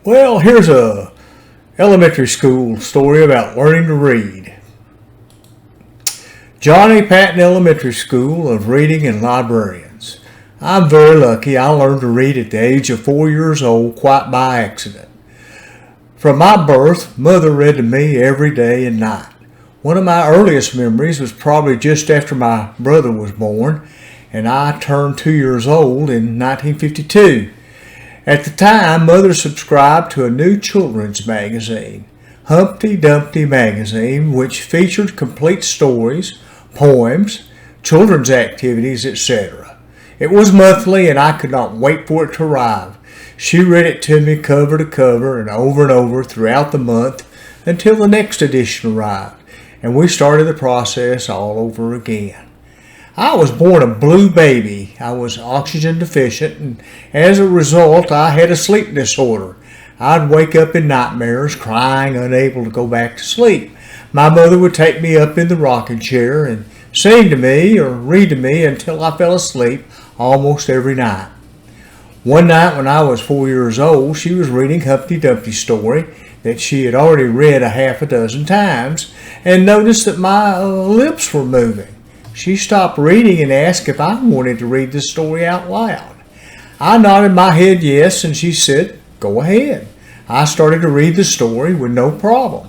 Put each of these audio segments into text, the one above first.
Well, here's a elementary school story about learning to read. Johnny Patten Elementary School of Reading and Librarians. I'm very lucky. I learned to read at the age of 4 years old quite by accident. From my birth, Mother read to me every day and night. One of my earliest memories was probably just after my brother was born, and I turned 2 years old in 1952. At the time, Mother subscribed to a new children's magazine, Humpty Dumpty magazine, which featured complete stories, poems, children's activities, etc. It was monthly, and I could not wait for it to arrive. She read it to me cover to cover and over throughout the month until the next edition arrived, and we started the process all over again. I was born a blue baby. I was oxygen deficient, and as a result, I had a sleep disorder. I'd wake up in nightmares, crying, unable to go back to sleep. My mother would take me up in the rocking chair and sing to me or read to me until I fell asleep almost every night. One night when I was 4 years old, she was reading Humpty Dumpty's story that she had already read a half a dozen times and noticed that my lips were moving. She stopped reading and asked if I wanted to read the story out loud. I nodded my head yes, and she said, "Go ahead." I started to read the story with no problem.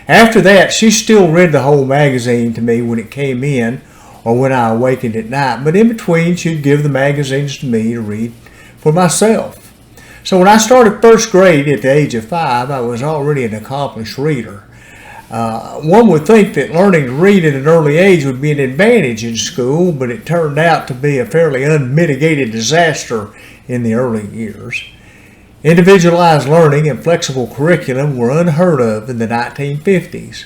After that, she still read the whole magazine to me when it came in or when I awakened at night, but in between she'd give the magazines to me to read for myself. So when I started first grade at the age of 5, I was already an accomplished reader. One would think that learning to read at an early age would be an advantage in school, but it turned out to be a fairly unmitigated disaster in the early years. Individualized learning and flexible curriculum were unheard of in the 1950s.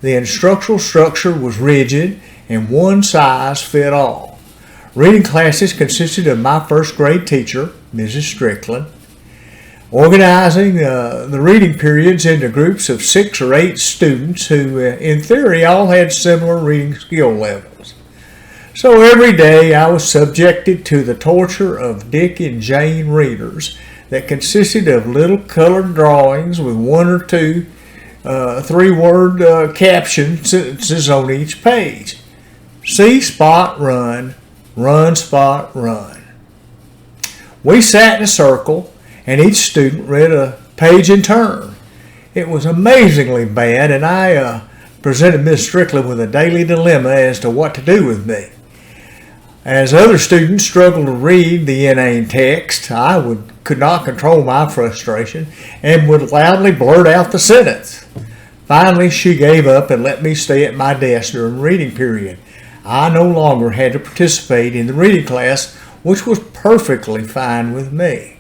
The instructional structure was rigid and one size fit all. Reading classes consisted of my first grade teacher, Mrs. Strickland, organizing the reading periods into groups of 6 or 8 students who, in theory, all had similar reading skill levels. So every day I was subjected to the torture of Dick and Jane readers that consisted of little colored drawings with 1 or 2 3-word caption sentences on each page. See spot run, run spot run. We sat in a circle, and each student read a page in turn. It was amazingly bad, and I presented Miss Strickland with a daily dilemma as to what to do with me. As other students struggled to read the inane text, I could not control my frustration and would loudly blurt out the sentence. Finally, she gave up and let me stay at my desk during the reading period. I no longer had to participate in the reading class, which was perfectly fine with me.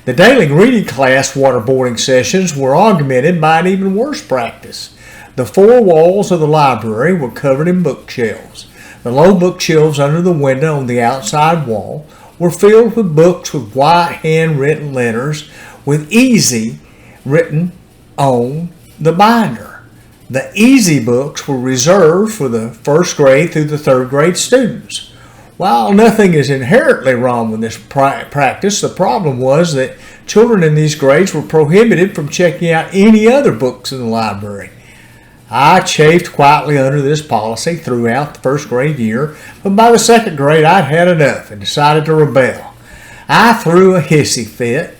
The daily reading class waterboarding sessions were augmented by an even worse practice. The 4 walls of the library were covered in bookshelves. The low bookshelves under the window on the outside wall were filled with books with white handwritten letters with easy written on the binder. The easy books were reserved for the first grade through the 3rd grade students. While nothing is inherently wrong with this practice, the problem was that children in these grades were prohibited from checking out any other books in the library. I chafed quietly under this policy throughout the 1st grade year, but by the 2nd grade I'd had enough and decided to rebel. I threw a hissy fit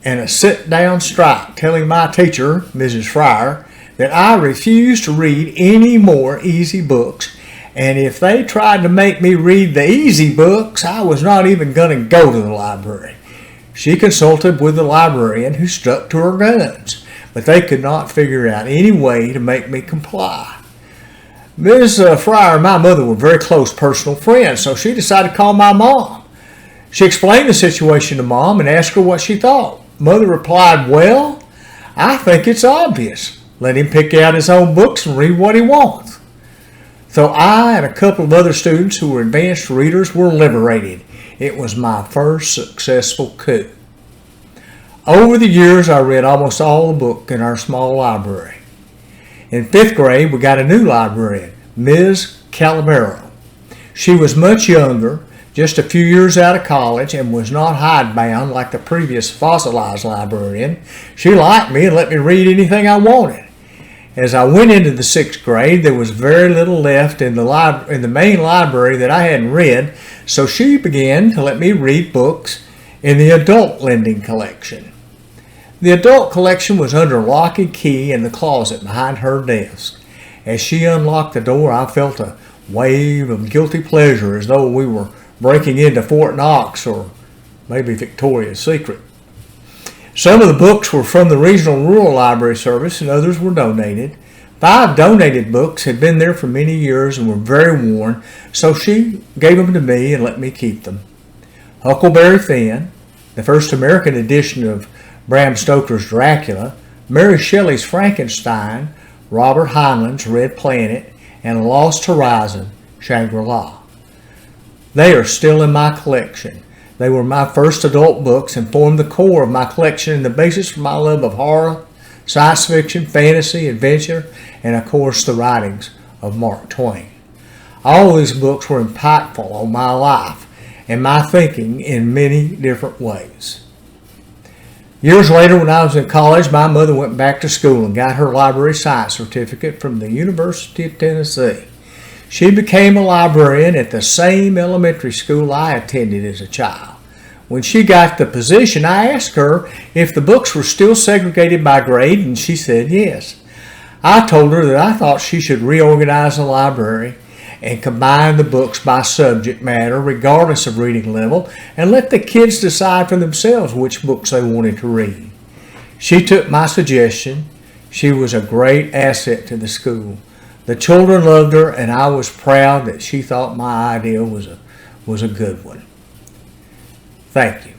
and a sit-down strike, telling my teacher, Mrs. Fryer, that I refused to read any more easy books, and if they tried to make me read the easy books, I was not even going to go to the library. She consulted with the librarian, who stuck to her guns, but they could not figure out any way to make me comply. Ms. Fryer and my mother were very close personal friends, so she decided to call my mom. She explained the situation to Mom and asked her what she thought. Mother replied, "Well, I think it's obvious. Let him pick out his own books and read what he wants." So I and a couple of other students who were advanced readers were liberated. It was my first successful coup. Over the years, I read almost all the books in our small library. In 5th grade, we got a new librarian, Ms. Calabero. She was much younger, just a few years out of college and was not hidebound like the previous fossilized librarian. She liked me and let me read anything I wanted. As I went into the 6th grade, there was very little left in the main library that I hadn't read, so she began to let me read books in the adult lending collection. The adult collection was under lock and key in the closet behind her desk. As she unlocked the door, I felt a wave of guilty pleasure, as though we were breaking into Fort Knox or maybe Victoria's Secret. Some of the books were from the Regional Rural Library Service and others were donated. 5 donated books had been there for many years and were very worn, so she gave them to me and let me keep them. Huckleberry Finn, the first American edition of Bram Stoker's Dracula, Mary Shelley's Frankenstein, Robert Heinlein's Red Planet, and Lost Horizon, Shangri-La. They are still in my collection. They were my first adult books and formed the core of my collection and the basis for my love of horror, science fiction, fantasy, adventure, and of course the writings of Mark Twain. All these books were impactful on my life and my thinking in many different ways. Years later, when I was in college, my mother went back to school and got her library science certificate from the University of Tennessee. She became a librarian at the same elementary school I attended as a child. When she got the position, I asked her if the books were still segregated by grade, and she said yes. I told her that I thought she should reorganize the library and combine the books by subject matter, regardless of reading level, and let the kids decide for themselves which books they wanted to read. She took my suggestion. She was a great asset to the school. The children loved her, and I was proud that she thought my idea was a good one. Thank you.